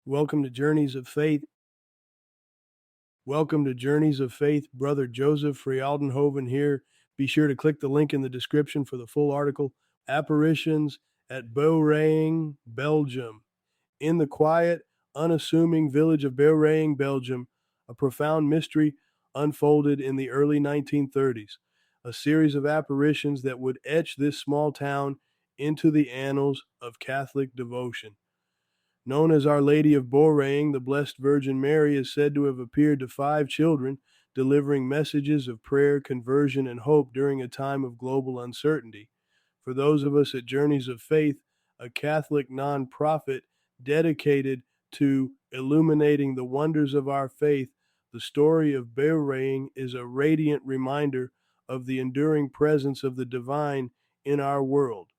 Welcome to Journeys of Faith. Welcome to Journeys of Faith. Brother Joseph Frialdenhoven here. Be sure to click the link in the description for the full article. Apparitions at Beauraing, Belgium. In the quiet, unassuming village of Beauraing, Belgium, a profound mystery unfolded in the early 1930s. A series of apparitions that would etch this small town into the annals of Catholic devotion. Known as Our Lady of Beauraing, the Blessed Virgin Mary is said to have appeared to 5 children, delivering messages of prayer, conversion, and hope during a time of global uncertainty. For those of us at Journeys of Faith, a Catholic nonprofit dedicated to illuminating the wonders of our faith, the story of Beauraing is a radiant reminder of the enduring presence of the divine in our world.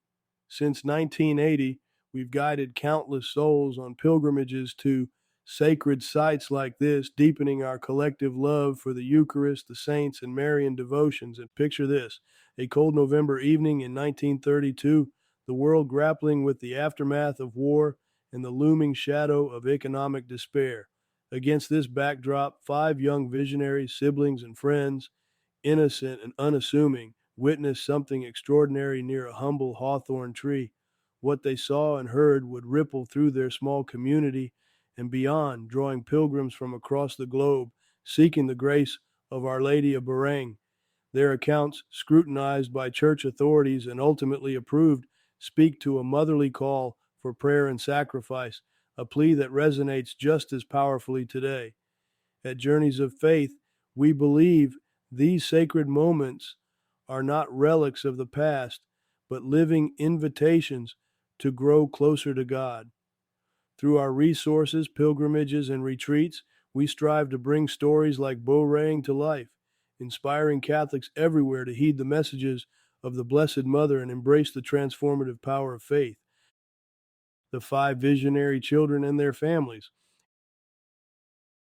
Since 1980, we've guided countless souls on pilgrimages to sacred sites like this, deepening our collective love for the Eucharist, the saints, and Marian devotions. And picture this: a cold November evening in 1932, the world grappling with the aftermath of war and the looming shadow of economic despair. Against this backdrop, 5 young visionaries, siblings, and friends, innocent and unassuming, witnessed something extraordinary near a humble hawthorn tree. What they saw and heard would ripple through their small community and beyond, drawing pilgrims from across the globe seeking the grace of Our Lady of Beauraing. Their accounts, scrutinized by church authorities and ultimately approved, speak to a motherly call for prayer and sacrifice, a plea that resonates just as powerfully today. At Journeys of Faith, we believe these sacred moments are not relics of the past, but living invitations to grow closer to God. Through our resources, pilgrimages, and retreats, we strive to bring stories like Beauraing to life, inspiring Catholics everywhere to heed the messages of the Blessed Mother and embrace the transformative power of faith. The 5 visionary children and their families.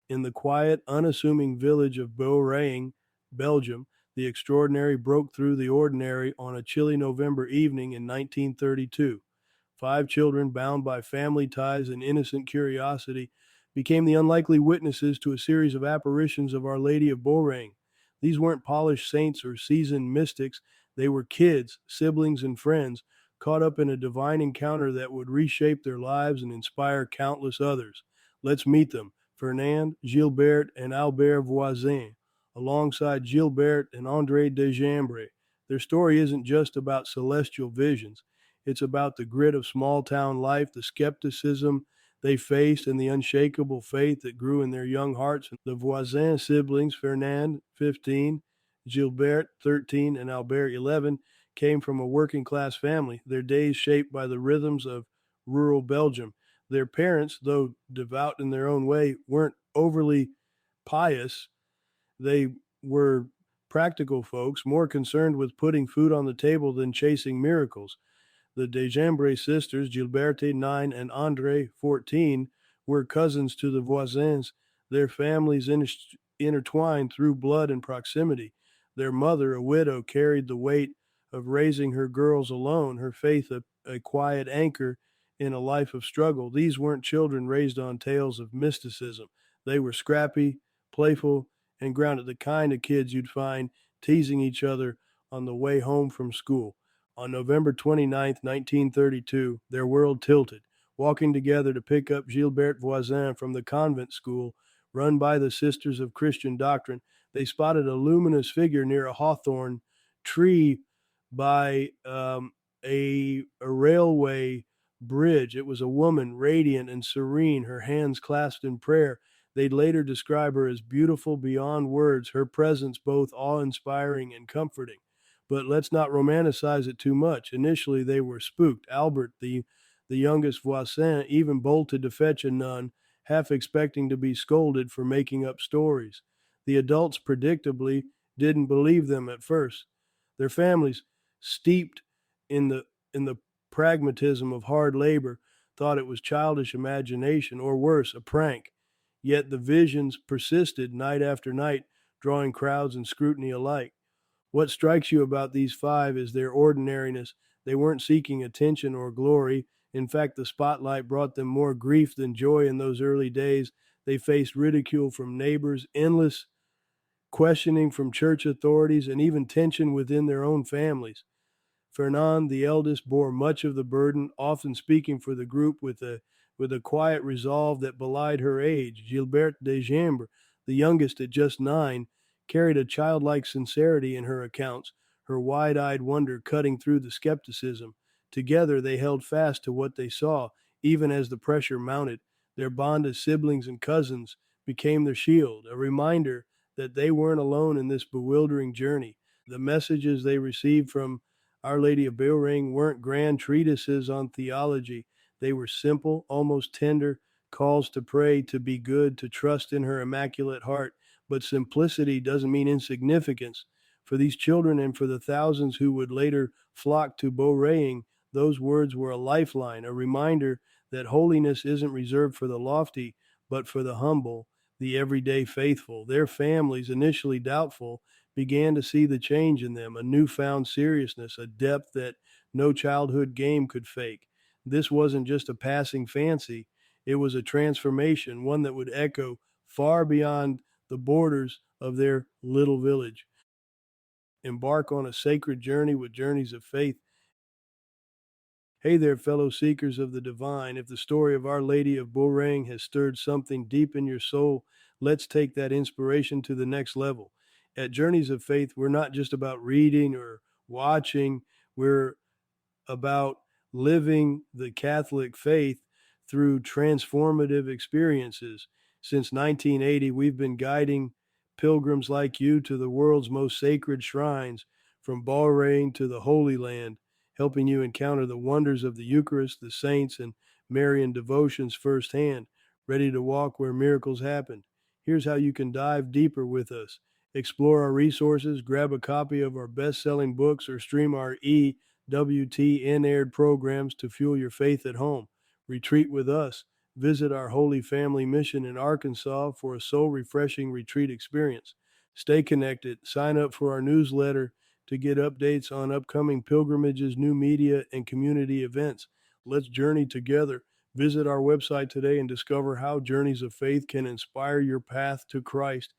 In the quiet, unassuming village of Beauraing, Belgium, the extraordinary broke through the ordinary on a chilly November evening in 1932. 5 children, bound by family ties and innocent curiosity, became the unlikely witnesses to a series of apparitions of Our Lady of Beauraing. These weren't polished saints or seasoned mystics. They were kids, siblings, and friends, caught up in a divine encounter that would reshape their lives and inspire countless others. Let's meet them. Fernand, Gilbert, and Albert Voisin, alongside Gilbert and André Desjambres. Their story isn't just about celestial visions. It's about the grit of small-town life, the skepticism they faced, and the unshakable faith that grew in their young hearts. The Voisin siblings, Fernand, 15, Gilbert, 13, and Albert, 11, came from a working-class family, their days shaped by the rhythms of rural Belgium. Their parents, though devout in their own way, weren't overly pious. They were practical folks, more concerned with putting food on the table than chasing miracles. The Desjambres sisters, Gilberte, 9, and André, 14, were cousins to the Voisins, their families intertwined through blood and proximity. Their mother, a widow, carried the weight of raising her girls alone, her faith a quiet anchor in a life of struggle. These weren't children raised on tales of mysticism. They were scrappy, playful, and grounded, the kind of kids you'd find teasing each other on the way home from school. On November 29, 1932, their world tilted. Walking together to pick up Gilbert Voisin from the convent school run by the Sisters of Christian Doctrine, they spotted a luminous figure near a hawthorn tree by a railway bridge. It was a woman, radiant and serene, her hands clasped in prayer. They'd later describe her as beautiful beyond words, her presence both awe-inspiring and comforting. But let's not romanticize it too much. Initially, they were spooked. Albert, the youngest Voisin, even bolted to fetch a nun, half expecting to be scolded for making up stories. The adults, predictably, didn't believe them at first. Their families, steeped in the pragmatism of hard labor, thought it was childish imagination, or worse, a prank. Yet the visions persisted night after night, drawing crowds and scrutiny alike. What strikes you about these 5 is their ordinariness. They weren't seeking attention or glory. In fact, the spotlight brought them more grief than joy in those early days. They faced ridicule from neighbors, endless questioning from church authorities, and even tension within their own families. Fernand, the eldest, bore much of the burden, often speaking for the group with a quiet resolve that belied her age. Gilberte de Jambre, the youngest at just 9, carried a childlike sincerity in her accounts, her wide-eyed wonder cutting through the skepticism. Together they held fast to what they saw, even as the pressure mounted. Their bond as siblings and cousins became their shield, a reminder that they weren't alone in this bewildering journey. The messages they received from Our Lady of Beauraing weren't grand treatises on theology. They were simple, almost tender calls to pray, to be good, to trust in her immaculate heart. But simplicity doesn't mean insignificance. For these children and for the thousands who would later flock to Beauraing, those words were a lifeline, a reminder that holiness isn't reserved for the lofty, but for the humble, the everyday faithful. Their families, initially doubtful, began to see the change in them, a newfound seriousness, a depth that no childhood game could fake. This wasn't just a passing fancy, it was a transformation, one that would echo far beyond the borders of their little village. Embark on a sacred journey with Journeys of Faith. Hey there, fellow seekers of the divine. If the story of Our Lady of Beauraing has stirred something deep in your soul, let's take that inspiration to the next level. At Journeys of Faith, we're not just about reading or watching, we're about living the Catholic faith through transformative experiences. Since 1980, we've been guiding pilgrims like you to the world's most sacred shrines, from Beauraing to the Holy Land, helping you encounter the wonders of the Eucharist, the saints, and Marian devotions firsthand, ready to walk where miracles happen. Here's how you can dive deeper with us. Explore our resources, grab a copy of our best-selling books, or stream our WTN aired programs to fuel your faith at home. Retreat with us. Visit our Holy Family Mission in Arkansas for a soul-refreshing retreat experience. Stay connected. Sign up for our newsletter to get updates on upcoming pilgrimages, new media, and community events. Let's journey together. Visit our website today and discover how Journeys of Faith can inspire your path to Christ.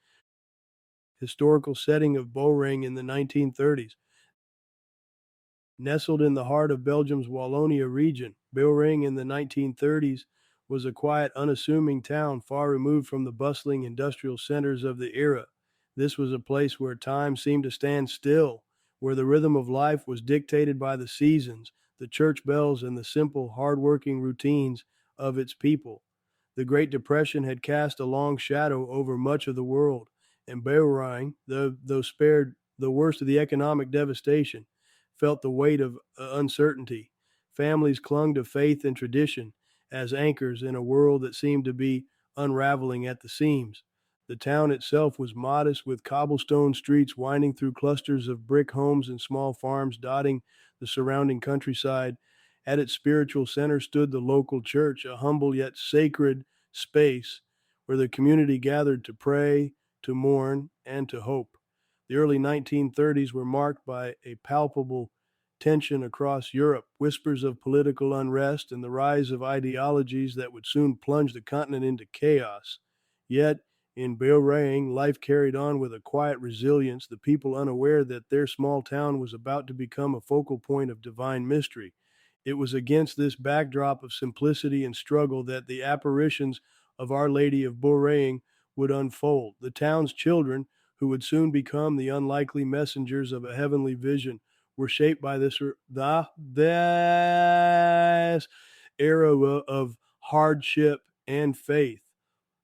Historical setting of Beauraing in the 1930s. Nestled in the heart of Belgium's Wallonia region, Beauraing in the 1930s was a quiet, unassuming town far removed from the bustling industrial centers of the era. This was a place where time seemed to stand still, where the rhythm of life was dictated by the seasons, the church bells, and the simple, hard-working routines of its people. The Great Depression had cast a long shadow over much of the world, and Beauraing, though spared the worst of the economic devastation, felt the weight of uncertainty. Families clung to faith and tradition as anchors in a world that seemed to be unraveling at the seams. The town itself was modest, with cobblestone streets winding through clusters of brick homes and small farms dotting the surrounding countryside. At its spiritual center stood the local church, a humble yet sacred space where the community gathered to pray, to mourn, and to hope. The early 1930s were marked by a palpable tension across Europe, whispers of political unrest, and the rise of ideologies that would soon plunge the continent into chaos. Yet, in Beauraing, life carried on with a quiet resilience, the people unaware that their small town was about to become a focal point of divine mystery. It was against this backdrop of simplicity and struggle that the apparitions of Our Lady of Beauraing would unfold. The town's children, who would soon become the unlikely messengers of a heavenly vision, were shaped by this era of hardship and faith.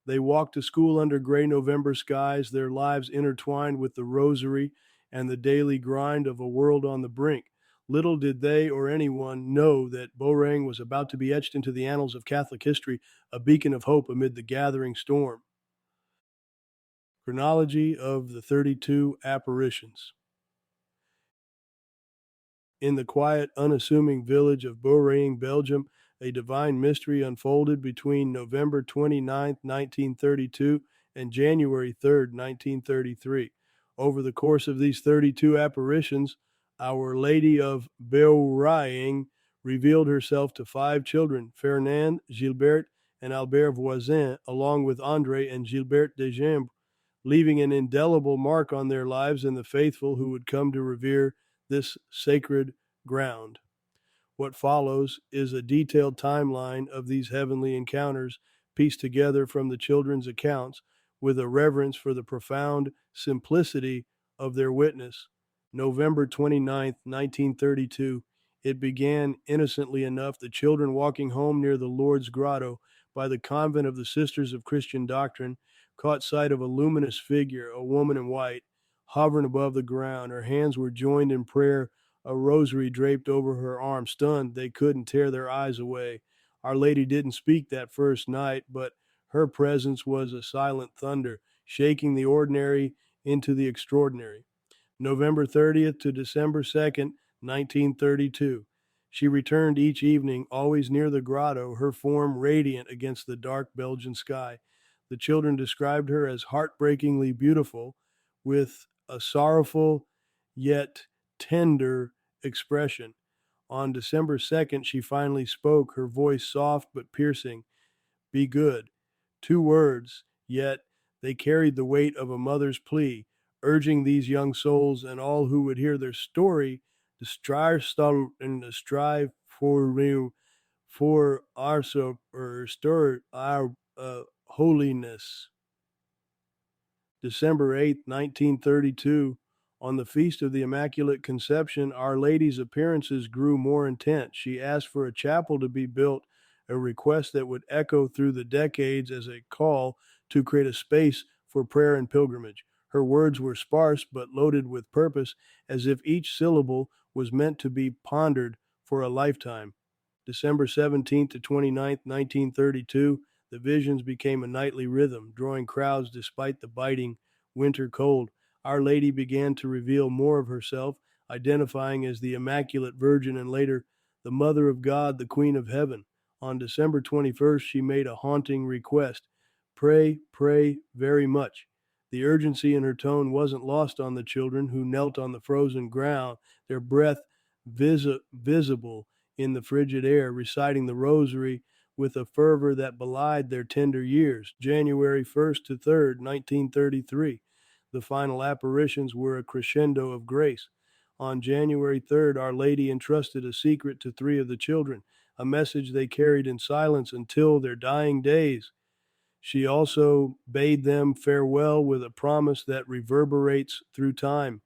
They walked to school under gray November skies, their lives intertwined with the rosary and the daily grind of a world on the brink. Little did they or anyone know that Beauraing was about to be etched into the annals of Catholic history, a beacon of hope amid the gathering storm. Chronology of the 32 apparitions. In the quiet, unassuming village of Beauraing, Belgium, a divine mystery unfolded between November 29, 1932 and January 3, 1933. Over the course of these 32 apparitions, Our Lady of Beauraing revealed herself to 5 children, Fernand, Gilbert, and Albert Voisin, along with André and Gilbert de Jambre, leaving an indelible mark on their lives and the faithful who would come to revere this sacred ground. What follows is a detailed timeline of these heavenly encounters pieced together from the children's accounts with a reverence for the profound simplicity of their witness. November 29th, 1932, it began innocently enough, the children walking home near the Lord's Grotto by the convent of the Sisters of Christian Doctrine caught sight of a luminous figure, a woman in white, hovering above the ground. Her hands were joined in prayer, a rosary draped over her arm. Stunned, they couldn't tear their eyes away. Our Lady didn't speak that first night, but her presence was a silent thunder, shaking the ordinary into the extraordinary. November 30th to December 2nd, 1932. She returned each evening, always near the grotto, her form radiant against the dark Belgian sky. The children described her as heartbreakingly beautiful, with a sorrowful yet tender expression. On December 2nd, she finally spoke, her voice soft but piercing. Be good. 2 words, yet they carried the weight of a mother's plea, urging these young souls and all who would hear their story to strive for real, for our holiness. December 8th, 1932, on the Feast of the Immaculate Conception, Our Lady's appearances grew more intense. She asked for a chapel to be built, a request that would echo through the decades as a call to create a space for prayer and pilgrimage. Her words were sparse but loaded with purpose, as if each syllable was meant to be pondered for a lifetime. December 17th to 29th, 1932, the visions became a nightly rhythm, drawing crowds despite the biting winter cold. Our Lady began to reveal more of herself, identifying as the Immaculate Virgin and later the Mother of God, the Queen of Heaven. On December 21st, she made a haunting request. Pray, pray very much. The urgency in her tone wasn't lost on the children who knelt on the frozen ground, their breath visible in the frigid air, reciting the rosary with a fervor that belied their tender years. January 1st to 3rd, 1933. The final apparitions were a crescendo of grace. On January 3rd, Our Lady entrusted a secret to 3 of the children, a message they carried in silence until their dying days. She also bade them farewell with a promise that reverberates through time.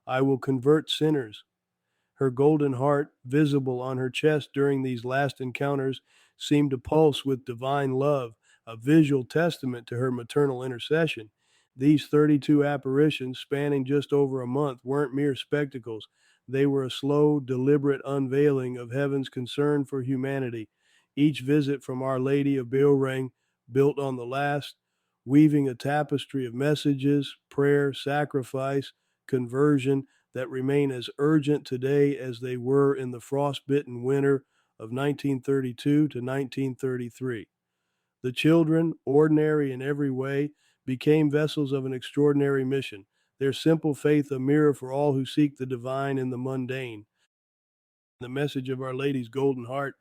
I will convert sinners. Her golden heart, visible on her chest during these last encounters, seemed to pulse with divine love, a visual testament to her maternal intercession. These 32 apparitions, spanning just over a month, weren't mere spectacles. They were a slow, deliberate unveiling of heaven's concern for humanity. Each visit from Our Lady of Beauraing built on the last, weaving a tapestry of messages, prayer, sacrifice, conversion, that remain as urgent today as they were in the frostbitten winter of 1932 to 1933. The children, ordinary in every way, became vessels of an extraordinary mission, their simple faith a mirror for all who seek the divine in the mundane. The message of Our Lady's Golden Heart.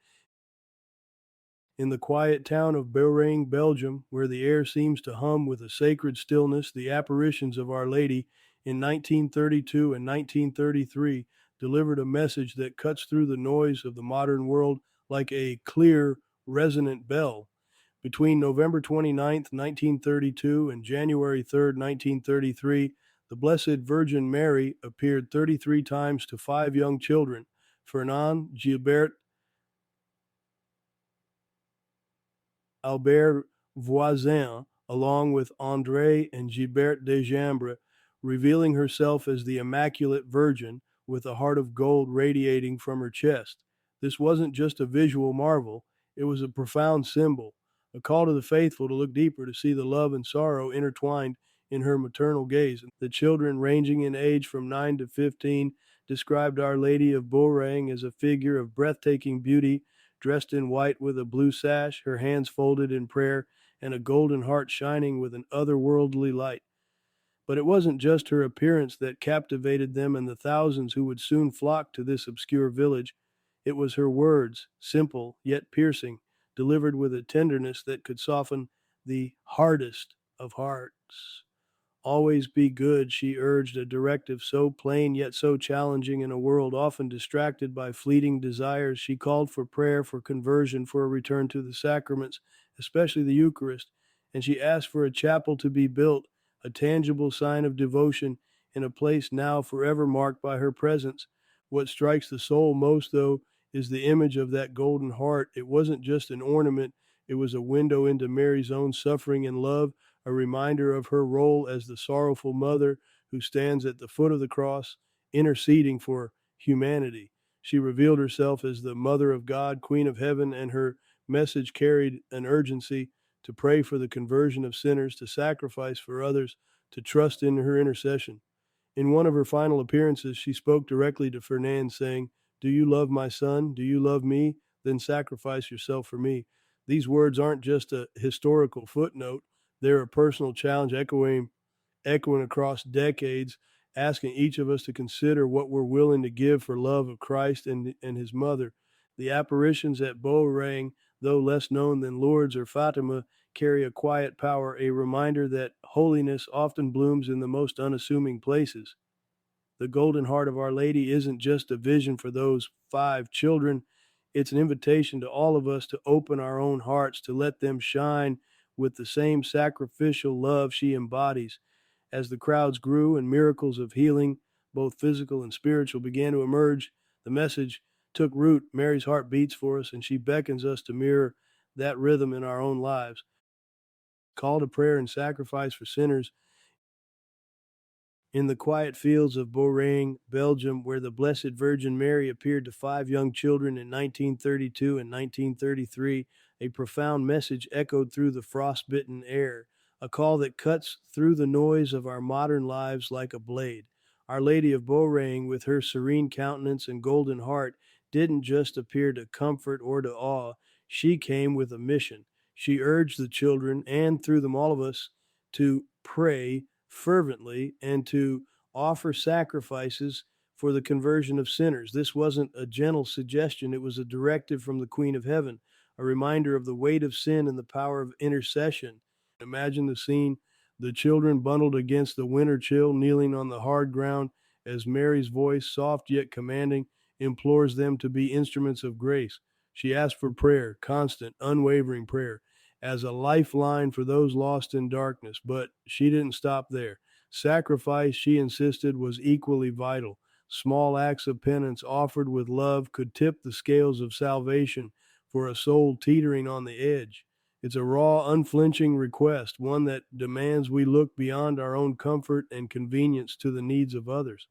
In the quiet town of Beauraing, Belgium, where the air seems to hum with a sacred stillness, the apparitions of Our Lady in 1932 and 1933 delivered a message that cuts through the noise of the modern world like a clear, resonant bell. Between November 29th, 1932 and January 3rd, 1933, the Blessed Virgin Mary appeared 33 times to 5 young children, Fernand, Gilbert, Albert Voisin, along with André and Gilbert de Jambre, revealing herself as the Immaculate Virgin with a heart of gold radiating from her chest. This wasn't just a visual marvel, it was a profound symbol, a call to the faithful to look deeper, to see the love and sorrow intertwined in her maternal gaze. The children, ranging in age from 9 to 15, described Our Lady of Beauraing as a figure of breathtaking beauty, dressed in white with a blue sash, her hands folded in prayer, and a golden heart shining with an otherworldly light. But it wasn't just her appearance that captivated them and the thousands who would soon flock to this obscure village. It was her words, simple yet piercing, delivered with a tenderness that could soften the hardest of hearts. Always be good, she urged, a directive so plain yet so challenging in a world often distracted by fleeting desires. She called for prayer, for conversion, for a return to the sacraments, especially the Eucharist, and she asked for a chapel to be built, a tangible sign of devotion in a place now forever marked by her presence. What strikes the soul most, though, is the image of that golden heart. It wasn't just an ornament, it was a window into Mary's own suffering and love, a reminder of her role as the sorrowful mother who stands at the foot of the cross, interceding for humanity. She revealed herself as the Mother of God, Queen of Heaven, and her message carried an urgency to pray for the conversion of sinners, to sacrifice for others, to trust in her intercession. In one of her final appearances, she spoke directly to Fernand, saying, "Do you love my son? Do you love me? Then sacrifice yourself for me." These words aren't just a historical footnote, they're a personal challenge echoing across decades, asking each of us to consider what we're willing to give for love of Christ and his mother. The apparitions at Beauraing, though less known than Lourdes or Fatima, carry a quiet power, a reminder that holiness often blooms in the most unassuming places. The golden heart of Our Lady isn't just a vision for those 5 children, it's an invitation to all of us to open our own hearts, to let them shine with the same sacrificial love she embodies. As the crowds grew and miracles of healing, both physical and spiritual, began to emerge, the message took root. Mary's heart beats for us, and she beckons us to mirror that rhythm in our own lives. Call to prayer and sacrifice for sinners in the quiet fields of Beauraing, Belgium, where the Blessed Virgin Mary appeared to 5 young children in 1932 and 1933, a profound message echoed through the frostbitten air, a call that cuts through the noise of our modern lives like a blade. Our Lady of Beauraing, with her serene countenance and golden heart, didn't just appear to comfort or to awe. She came with a mission. She urged the children, and through them all of us, to pray fervently and to offer sacrifices for the conversion of sinners. This wasn't a gentle suggestion, it was a directive from the Queen of Heaven, a reminder of the weight of sin and the power of intercession. Imagine the scene, the children bundled against the winter chill, kneeling on the hard ground as Mary's voice, soft yet commanding, implores them to be instruments of grace. She asked for prayer, constant, unwavering prayer, as a lifeline for those lost in darkness. But she didn't stop there. Sacrifice, she insisted, was equally vital. Small acts of penance offered with love could tip the scales of salvation for a soul teetering on the edge. It's a raw, unflinching request, one that demands we look beyond our own comfort and convenience to the needs of others.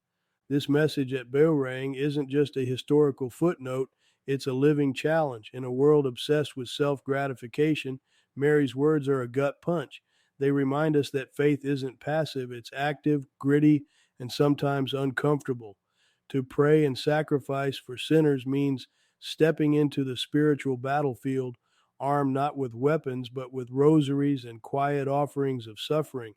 This message at Beauraing isn't just a historical footnote, it's a living challenge. In a world obsessed with self gratification, Mary's words are a gut punch. They remind us that faith isn't passive, it's active, gritty, and sometimes uncomfortable. To pray and sacrifice for sinners means stepping into the spiritual battlefield, armed not with weapons, but with rosaries and quiet offerings of suffering.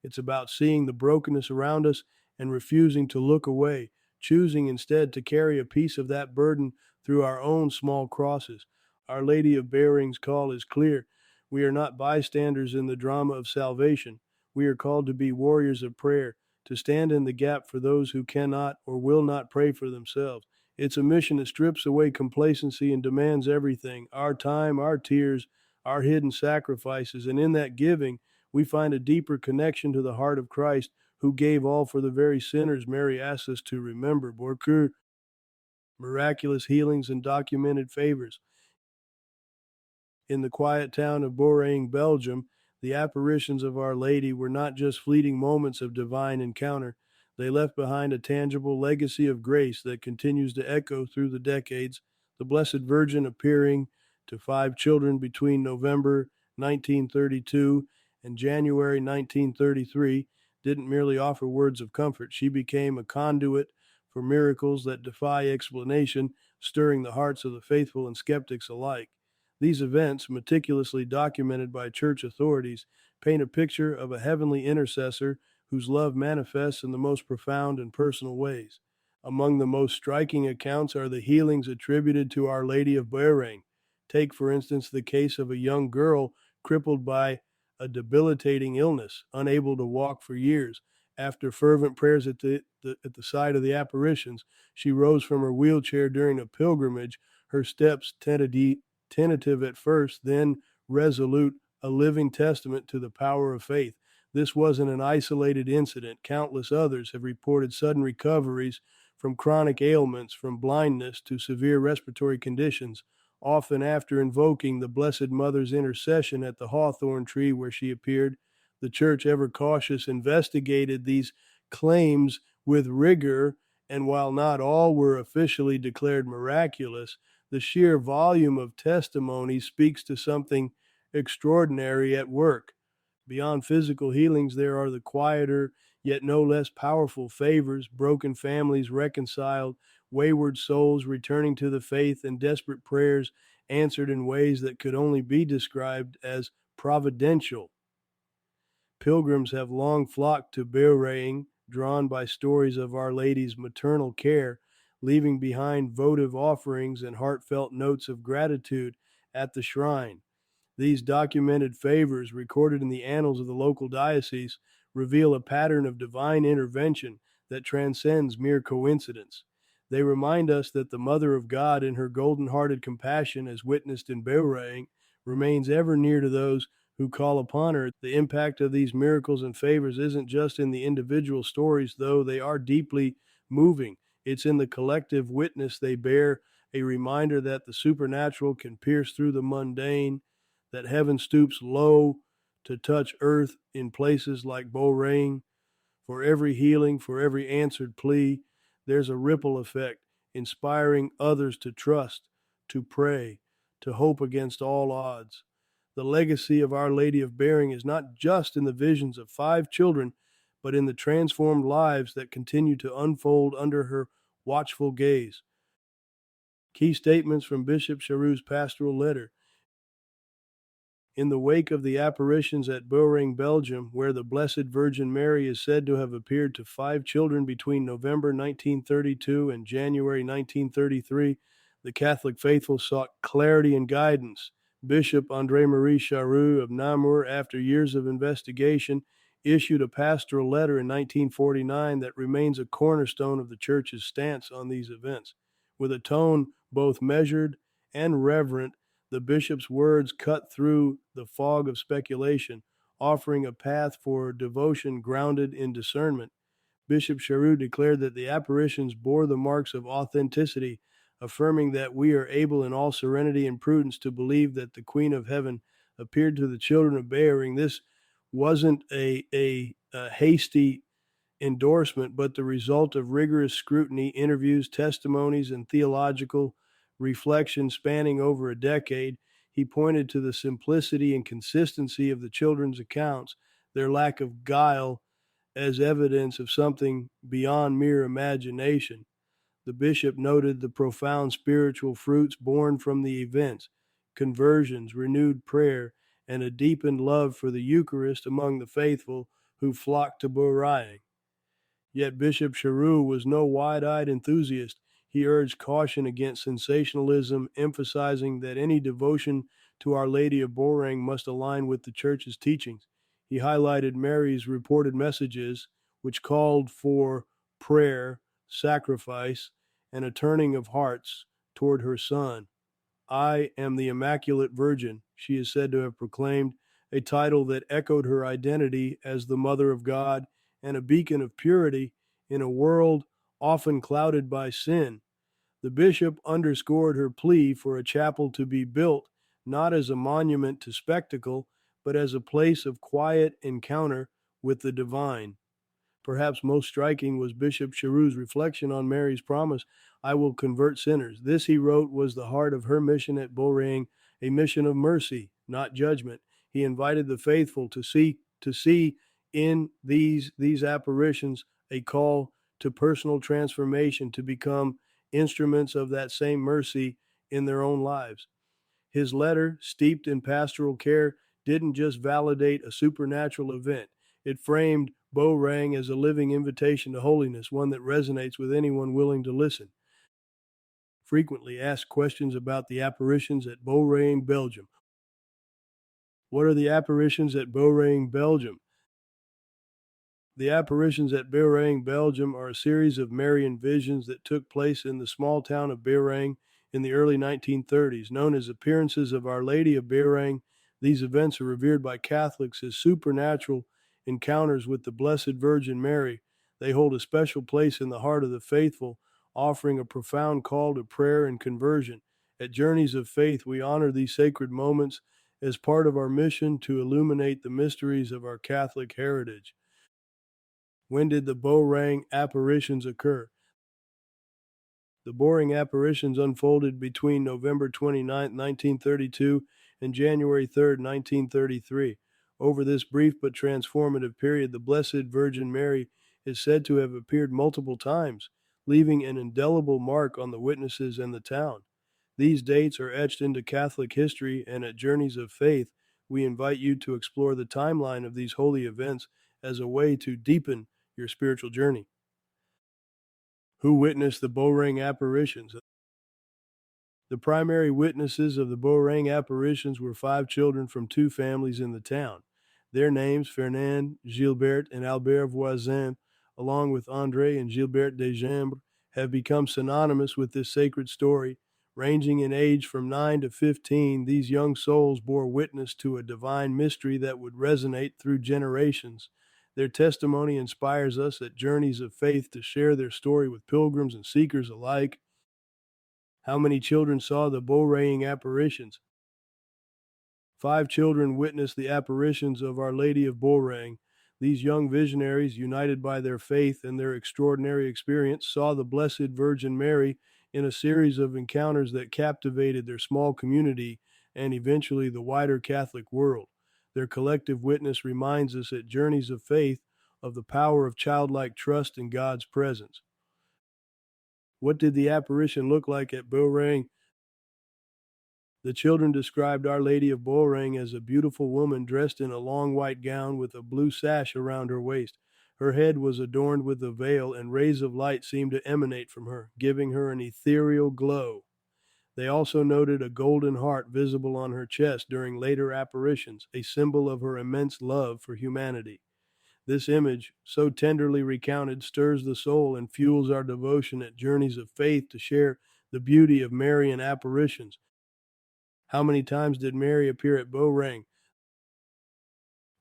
It's about seeing the brokenness around us and refusing to look away, choosing instead to carry a piece of that burden through our own small crosses. Our Lady of Beauraing's call is clear. We are not bystanders in the drama of salvation. We are called to be warriors of prayer, to stand in the gap for those who cannot or will not pray for themselves. It's a mission that strips away complacency and demands everything, our time, our tears, our hidden sacrifices. And in that giving, we find a deeper connection to the heart of Christ, who gave all for the very sinners Mary asks us to remember. Borkur, miraculous healings and documented favors. In the quiet town of Beauraing, Belgium, the apparitions of Our Lady were not just fleeting moments of divine encounter. They left behind a tangible legacy of grace that continues to echo through the decades. The Blessed Virgin appearing to 5 children between November 1932 and January 1933 didn't merely offer words of comfort. She became a conduit for miracles that defy explanation, stirring the hearts of the faithful and skeptics alike. These events, meticulously documented by church authorities, paint a picture of a heavenly intercessor whose love manifests in the most profound and personal ways. Among the most striking accounts are the healings attributed to Our Lady of Beauraing. Take, for instance, the case of a young girl crippled by a debilitating illness, unable to walk for years. After fervent prayers at the side of the apparitions, she rose from her wheelchair during a pilgrimage, her steps tentative at first, then resolute, a living testament to the power of faith. This wasn't an isolated incident. Countless others have reported sudden recoveries from chronic ailments, from blindness to severe respiratory conditions, often after invoking the Blessed Mother's intercession at the hawthorn tree where she appeared. The Church, ever cautious, investigated these claims with rigor, and while not all were officially declared miraculous, the sheer volume of testimony speaks to something extraordinary at work. Beyond physical healings, there are the quieter, yet no less powerful favors, broken families reconciled, wayward souls returning to the faith, and desperate prayers answered in ways that could only be described as providential. Pilgrims have long flocked to Beauraing, drawn by stories of Our Lady's maternal care, leaving behind votive offerings and heartfelt notes of gratitude at the shrine. These documented favors, recorded in the annals of the local diocese, reveal a pattern of divine intervention that transcends mere coincidence. They remind us that the Mother of God, in her golden-hearted compassion, as witnessed in Beauraing, remains ever near to those who call upon her. The impact of these miracles and favors isn't just in the individual stories, though they are deeply moving. It's in the collective witness they bear, a reminder that the supernatural can pierce through the mundane, that heaven stoops low to touch earth in places like Beauraing. For every healing, for every answered plea, there's a ripple effect, inspiring others to trust, to pray, to hope against all odds. The legacy of Our Lady of Beauraing is not just in the visions of 5 children, but in the transformed lives that continue to unfold under her watchful gaze. Key statements from Bishop Charue's pastoral letter. In the wake of the apparitions at Beauraing, Belgium, where the Blessed Virgin Mary is said to have appeared to 5 children between November 1932 and January 1933, the Catholic faithful sought clarity and guidance. Bishop André-Marie Charue of Namur, after years of investigation, issued a pastoral letter in 1949 that remains a cornerstone of the Church's stance on these events. With a tone both measured and reverent, the bishop's words cut through the fog of speculation, offering a path for devotion grounded in discernment. Bishop Charue declared that the apparitions bore the marks of authenticity, affirming that we are able in all serenity and prudence to believe that the Queen of Heaven appeared to the children of Beauraing. This wasn't a hasty endorsement, but the result of rigorous scrutiny, interviews, testimonies, and theological reflection spanning over a decade. He pointed to the simplicity and consistency of the children's accounts, their lack of guile, as evidence of something beyond mere imagination. The bishop noted the profound spiritual fruits born from the events: conversions, renewed prayer, and a deepened love for the Eucharist among the faithful who flocked to Beauraing. Yet Bishop Charue was no wide-eyed enthusiast. He urged caution against sensationalism, emphasizing that any devotion to Our Lady of Beauraing must align with the Church's teachings. He highlighted Mary's reported messages, which called for prayer, sacrifice, and a turning of hearts toward her Son. I am the Immaculate Virgin, she is said to have proclaimed, a title that echoed her identity as the Mother of God and a beacon of purity in a world often clouded by sin. The bishop underscored her plea for a chapel to be built not as a monument to spectacle, but as a place of quiet encounter with the divine. Perhaps most striking was Bishop Charue's reflection on Mary's promise, I will convert sinners. This, he wrote, was the heart of her mission at Beauraing, a mission of mercy, not judgment. He invited the faithful to see in these apparitions a call to personal transformation, to become instruments of that same mercy in their own lives. His letter, steeped in pastoral care, didn't just validate a supernatural event. It framed Beauraing as a living invitation to holiness, one that resonates with anyone willing to listen. Frequently asked questions about the apparitions at Beauraing, Belgium. What are the apparitions at Beauraing, Belgium? The apparitions at Beauraing, Belgium are a series of Marian visions that took place in the small town of Beauraing in the early 1930s. Known as appearances of Our Lady of Beauraing, these events are revered by Catholics as supernatural encounters with the Blessed Virgin Mary. They hold a special place in the heart of the faithful, offering a profound call to prayer and conversion. At Journeys of Faith, we honor these sacred moments as part of our mission to illuminate the mysteries of our Catholic heritage. When did the Beauraing apparitions occur? The Beauraing apparitions unfolded between November 29, 1932 and January 3, 1933. Over this brief but transformative period, the Blessed Virgin Mary is said to have appeared multiple times, leaving an indelible mark on the witnesses and the town. These dates are etched into Catholic history, and at Journeys of Faith, we invite you to explore the timeline of these holy events as a way to deepen your spiritual journey. Who witnessed the Beauraing apparitions? The primary witnesses of the Beauraing apparitions were 5 children from 2 families in the town. Their names, Fernand, Gilbert, and Albert Voisin, along with André and Gilbert Desjambres, have become synonymous with this sacred story. Ranging in age from 9 to 15, these young souls bore witness to a divine mystery that would resonate through generations. Their testimony inspires us at Journeys of Faith to share their story with pilgrims and seekers alike. How many children saw the Beauraing apparitions? 5 children witnessed the apparitions of Our Lady of Beauraing. These young visionaries, united by their faith and their extraordinary experience, saw the Blessed Virgin Mary in a series of encounters that captivated their small community and eventually the wider Catholic world. Their collective witness reminds us at Journeys of Faith of the power of childlike trust in God's presence. What did the apparition look like at Beauraing? The children described Our Lady of Beauraing as a beautiful woman dressed in a long white gown with a blue sash around her waist. Her head was adorned with a veil, and rays of light seemed to emanate from her, giving her an ethereal glow. They also noted a golden heart visible on her chest during later apparitions, a symbol of her immense love for humanity. This image, so tenderly recounted, stirs the soul and fuels our devotion at Journeys of Faith to share the beauty of Marian apparitions. How many times did Mary appear at Beauraing?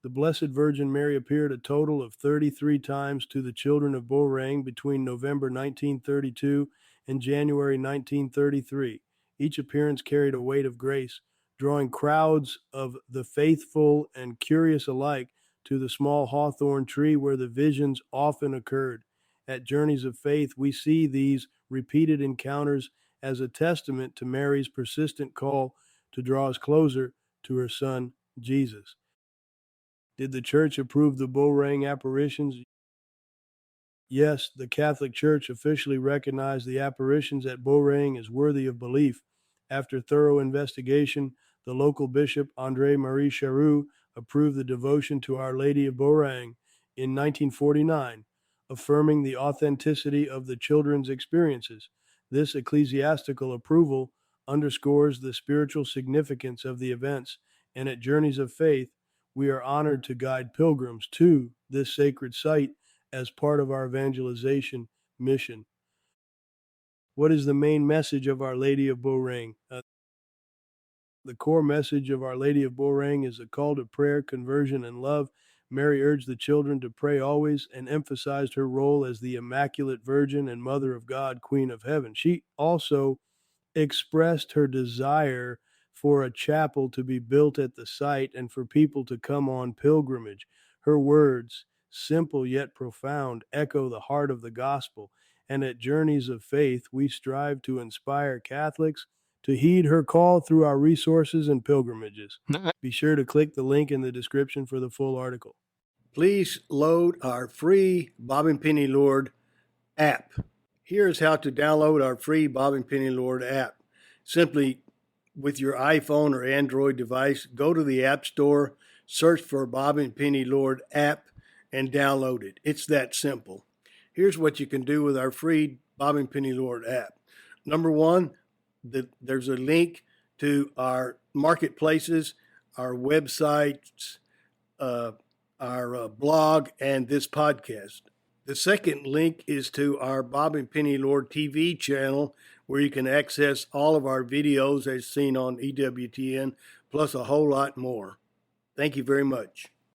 The Blessed Virgin Mary appeared a total of 33 times to the children of Beauraing between November 1932 and January 1933. Each appearance carried a weight of grace, drawing crowds of the faithful and curious alike to the small hawthorn tree where the visions often occurred. At Journeys of Faith, we see these repeated encounters as a testament to Mary's persistent call to draw us closer to her Son, Jesus. Did the Church approve the Beauraing apparitions? Yes, the Catholic Church officially recognized the apparitions at Beauraing as worthy of belief. After thorough investigation, the local bishop, André-Marie Charue, approved the devotion to Our Lady of Beauraing in 1949, affirming the authenticity of the children's experiences. This ecclesiastical approval underscores the spiritual significance of the events, and at Journeys of Faith, we are honored to guide pilgrims to this sacred site as part of our evangelization mission. What is the main message of Our Lady of Beauraing? The core message of Our Lady of Beauraing is a call to prayer, conversion, and love. Mary urged the children to pray always and emphasized her role as the Immaculate Virgin and Mother of God, Queen of Heaven. She also expressed her desire for a chapel to be built at the site and for people to come on pilgrimage. Her words, simple yet profound, echo the heart of the gospel. And at Journeys of Faith, we strive to inspire Catholics to heed her call through our resources and pilgrimages. Be sure to click the link in the description for the full article. Please load our free Bob and Penny Lord app. Here is how to download our free Bob and Penny Lord app. Simply, with your iPhone or Android device, go to the App Store, search for Bob and Penny Lord app, and download it. It's that simple. Here's what you can do with our free Bobbing Penny Lord app. Number one, there's a link to our marketplaces, our websites, our blog, and this podcast. The second link is to our Bob and Penny Lord TV channel, where you can access all of our videos as seen on EWTN, plus a whole lot more. Thank you very much.